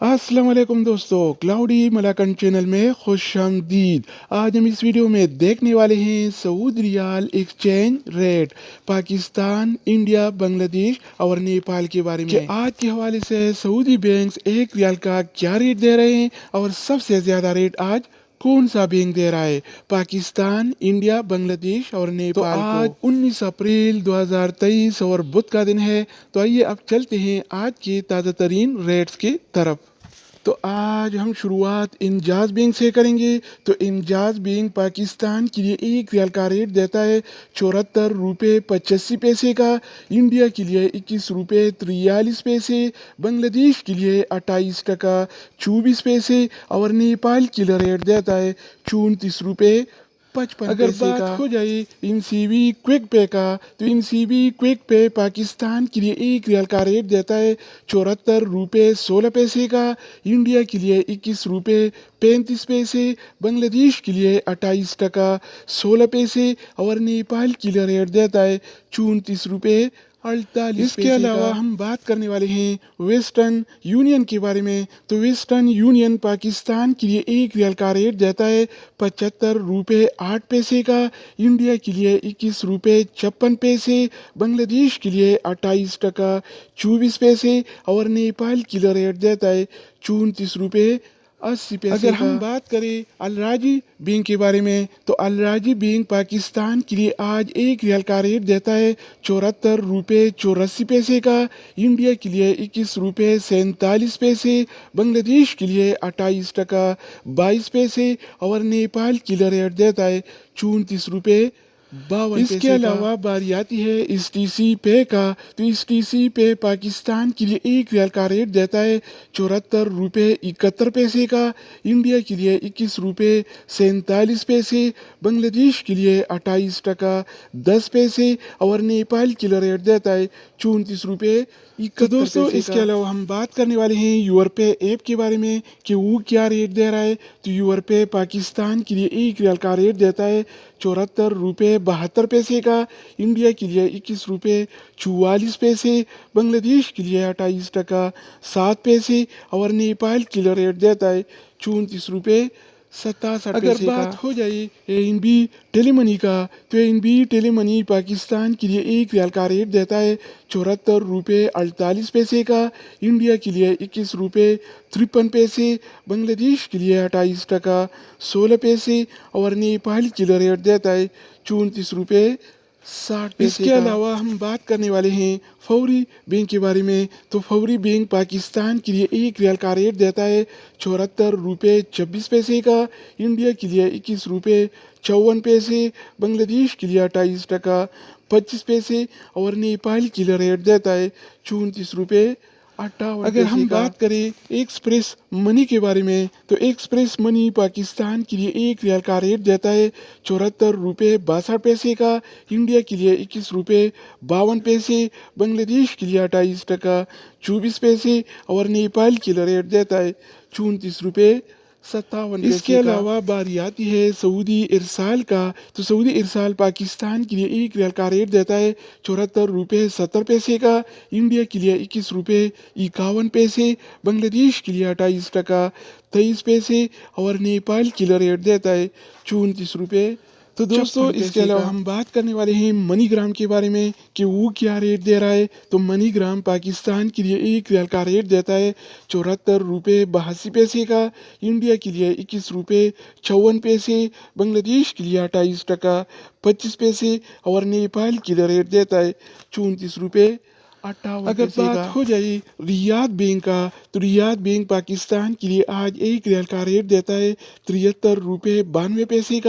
अस्सलाम वालेकुम दोस्तों, क्लाउडी मलाकन चैनल में खुश आमदीद। आज हम इस वीडियो में देखने वाले हैं Saudi riyal exchange rate Pakistan, India, Bangladesh और नेपाल के बारे में। आज के हवाले से सऊदी बैंक्स एक रियाल का क्या रेट दे रहे हैं और सबसे ज्यादा रेट आज कौन सा बैंक दे रहा है, पाकिस्तान, इंडिया, बांग्लादेश और नेपाल को। आज 19 अप्रैल 2023 और बुध का दिन है। तो आइए अब चलते हैं आज के ताज़ा तरीन रेट्स की तरफ। तो आज हम शुरुआत इंजाज बैंक से करेंगे। तो इंजाज बैंक पाकिस्तान के लिए एक रियाल का रेट देता है 74 रुपये 85 पैसे का, इंडिया के लिए 21 रुपये 43 पैसे, बांग्लादेश के लिए 28 टका 24 पैसे और नेपाल के लिए रेट देता है 34 रुपये 55 अगर बात हो जाए इनसीबी क्विक पे का, तो इनसीबी क्विक पे पाकिस्तान के लिए एक रियाल का रेट देता है 74 रुपये 16 पैसे का, इंडिया के लिए 21 रुपये 35 पैसे, बांग्लादेश के लिए 28 टका 16 पैसे और नेपाल के लिए रेट देता है 34 रुपये 48 इसके अलावा हम बात करने वाले हैं वेस्टर्न यूनियन के बारे में। तो वेस्टर्न यूनियन पाकिस्तान के लिए एक रियाल का रेट देता है 75 रुपये 8 पैसे का, इंडिया के लिए 21 रुपये 56 पैसे, बांग्लादेश के लिए 28 टका 24 पैसे और नेपाल के लिए रेट देता है 34 रुपये 80 पैसे। अगर हम बात करें अलराजी बैंक के बारे में, तो अलराजी बैंक पाकिस्तान के लिए आज एक रियाल का रेट देता है 74 रुपये 84 पैसे का, इंडिया के लिए 21 रुपये 47 पैसे, बांग्लादेश के लिए 28 टका 22 पैसे और नेपाल के लिए रेट देता है 34 रुपये 52 इसके अलावा बारी आती है एसटीसी पे का। तो एसटीसी पे पाकिस्तान के लिए एक रियाल का रेट देता है 74 रुपये 71 पैसे का, इंडिया के लिए 21 रुपये 47 पैसे, बांग्लादेश के लिए 28 टका 10 पैसे और नेपाल के लिए रेट देता है 34 रुपये 71 दोस्तों इसके अलावा हम बात करने वाले हैं यूर पे ऐप के बारे में कि वो क्या रेट दे रहा है। तो यूर पे पाकिस्तान के लिए एक रियाल का रेट देता है 74 रुपये 72 पैसे का, इंडिया के लिए 21 रुपये 44 पैसे, बांग्लादेश के लिए 28 टका 7 पैसे और नेपाल के लिए रेट देता है 34 रुपये 67 अगर बात हो जाए एनबी टेलीमनी का, तो एनबी टेलीमनी पाकिस्तान के लिए एक रियाल का रेट देता है 74 रुपये 48 पैसे का, इंडिया के लिए 21 रुपये 53 पैसे, बांग्लादेश के लिए 28 टका 16 पैसे और नेपाल के लिए रेट देता है 34 रुपये 60 पैसे। इसके अलावा हम बात करने वाले हैं फौरी बैंक के बारे में। तो फौरी बैंक पाकिस्तान के लिए एक रियाल का रेट देता है 74 रुपये 26 पैसे का, इंडिया के लिए 21 रुपये 54 पैसे, बांग्लादेश के लिए 28 टका 25 पैसे और नेपाल के लिए रेट देता है 34 रुपये 58 अगर हम बात करें एक्सप्रेस मनी के बारे में, तो एक्सप्रेस मनी पाकिस्तान के लिए एक रियाल का रेट देता है 74 रुपये 62 पैसे का, इंडिया के लिए 21 रुपये 52 पैसे, बांग्लादेश के लिए 28 टका 24 पैसे और नेपाल के लिए रेट देता है 34 रुपये 57 इसके अलावा बारी आती है सऊदी इरसाल का। तो सऊदी इरसाल पाकिस्तान के लिए एक रियाल का रेट देता है 74 रुपये 70 पैसे का, इंडिया के लिए 21 रुपये 51 पैसे, बांग्लादेश के लिए 28 टका 23 पैसे और नेपाल के लिए रेट देता है 34 रुपये। तो दोस्तों इसके अलावा हम बात करने वाले हैं मनीग्राम के बारे में कि वो क्या रेट दे रहा है। तो मनीग्राम पाकिस्तान के लिए एक रियाल का रेट देता है 74 रुपये 82 पैसे का, इंडिया के लिए 21 रुपये 54 पैसे, बांग्लादेश के लिए 28 टका 25 पैसे और नेपाल के लिए रेट देता है 34 रुपये 58 अगर बात हो जाए रियाद बैंक का, तो रियाद बैंक पाकिस्तान के लिए आज एक रियाल का रेट देता है 73 रुपये 92 पैसे का,